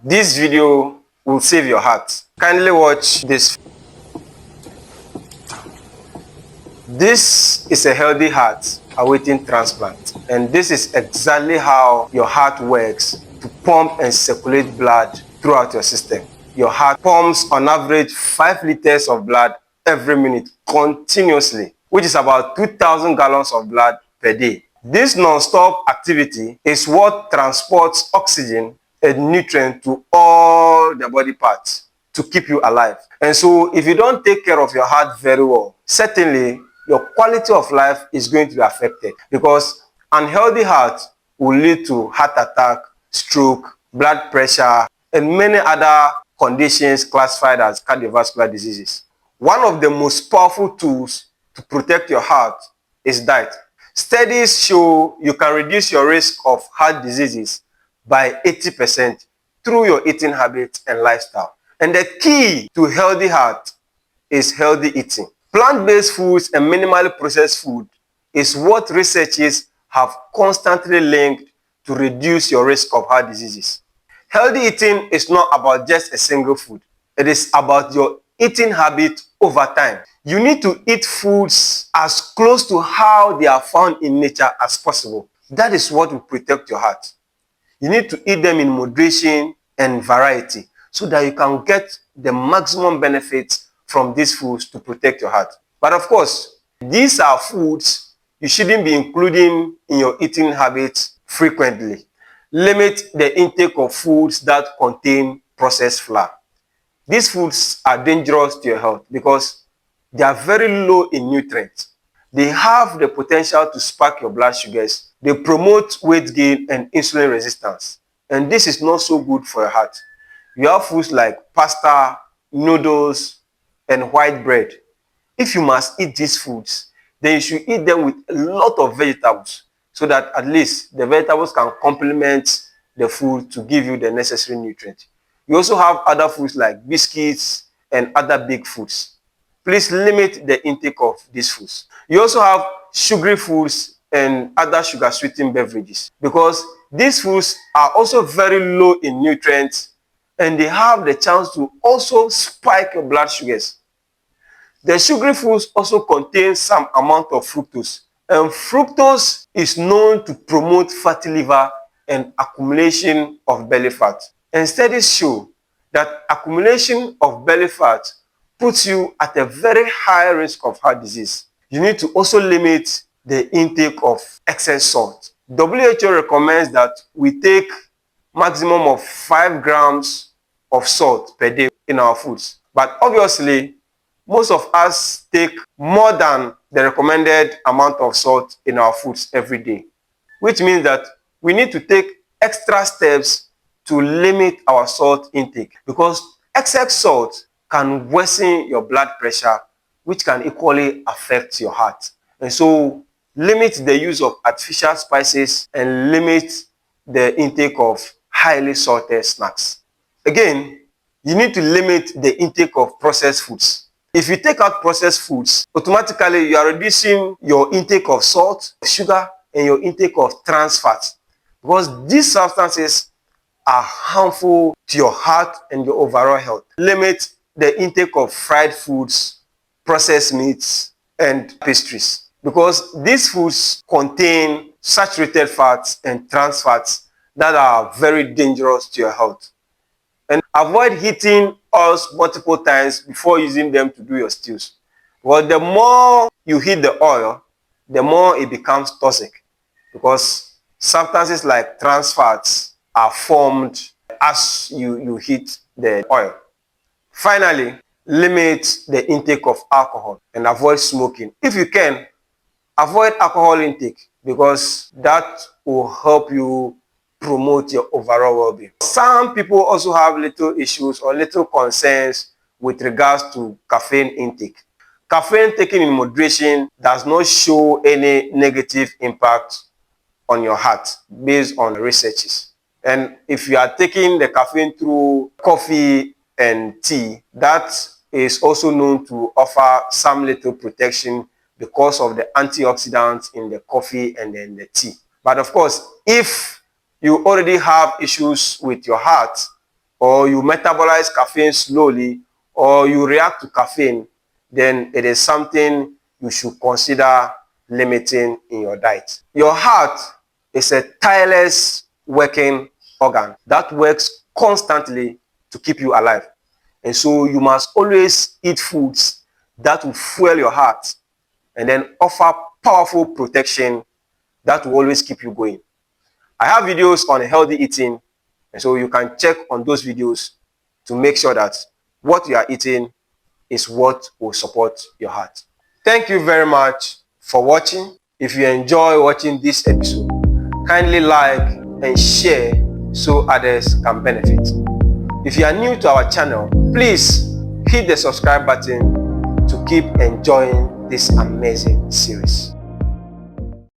This video will save your heart. Kindly watch this. This is a healthy heart awaiting transplant, and this is exactly how your heart works to pump and circulate blood throughout your system. Your heart pumps on average 5 liters of blood every minute continuously, which is about 2,000 gallons of blood per day. This non-stop activity is what transports oxygen and nutrient to all the body parts to keep you alive. And so if you don't take care of your heart very well, certainly your quality of life is going to be affected, because unhealthy heart will lead to heart attack, stroke, blood pressure, and many other conditions classified as cardiovascular diseases. One of the most powerful tools to protect your heart is diet. Studies show you can reduce your risk of heart diseases by 80% through your eating habits and lifestyle. And the key to healthy heart is healthy eating. Plant-based foods and minimally processed food is what researchers have constantly linked to reduce your risk of heart diseases. Healthy eating is not about just a single food. It is about your eating habit over time. You need to eat foods as close to how they are found in nature as possible. That is what will protect your heart. You need to eat them in moderation and variety so that you can get the maximum benefits from these foods to protect your heart. But of course, these are foods you shouldn't be including in your eating habits frequently. Limit the intake of foods that contain processed flour. These foods are dangerous to your health because they are very low in nutrients. They have the potential to spike your blood sugars. They promote weight gain and insulin resistance. And this is not so good for your heart. You have foods like pasta, noodles, and white bread. If you must eat these foods, then you should eat them with a lot of vegetables so that at least the vegetables can complement the food to give you the necessary nutrients. You also have other foods like biscuits and other big foods. Please limit the intake of these foods. You also have sugary foods and other sugar sweetened beverages, because these foods are also very low in nutrients and they have the chance to also spike your blood sugars. The sugary foods also contain some amount of fructose, and fructose is known to promote fatty liver and accumulation of belly fat. And studies show that accumulation of belly fat puts you at a very high risk of heart disease. You need to also limit the intake of excess salt. WHO recommends that we take maximum of 5 grams of salt per day in our foods. But obviously, most of us take more than the recommended amount of salt in our foods every day, which means that we need to take extra steps to limit our salt intake, because excess salt can worsen your blood pressure, which can equally affect your heart. And so limit the use of artificial spices and limit the intake of highly salted snacks. Again, you need to limit the intake of processed foods. If you take out processed foods, automatically you are reducing your intake of salt, sugar, and your intake of trans fats, because these substances are harmful to your heart and your overall health. Limit the intake of fried foods, processed meats, and pastries, because these foods contain saturated fats and trans fats that are very dangerous to your health. And avoid heating oils multiple times before using them to do your stews. Well, the more you heat the oil, the more it becomes toxic, because substances like trans fats are formed as you heat the oil. Finally, limit the intake of alcohol and avoid smoking. If you can, avoid alcohol intake, because that will help you promote your overall well-being. Some people also have little issues or little concerns with regards to caffeine intake. Caffeine taken in moderation does not show any negative impact on your heart based on researches. And if you are taking the caffeine through coffee and tea, that is also known to offer some little protection because of the antioxidants in the coffee and then the tea. But of course, if you already have issues with your heart, or you metabolize caffeine slowly, or you react to caffeine, then it is something you should consider limiting in your diet. Your heart is a tireless working organ that works constantly to keep you alive. And so you must always eat foods that will fuel your heart and then offer powerful protection that will always keep you going. I have videos on healthy eating, and so you can check on those videos to make sure that what you are eating is what will support your heart. Thank you very much for watching. If you enjoy watching this episode, kindly like and share so others can benefit. If you are new to our channel, please hit the subscribe button to keep enjoying this amazing series.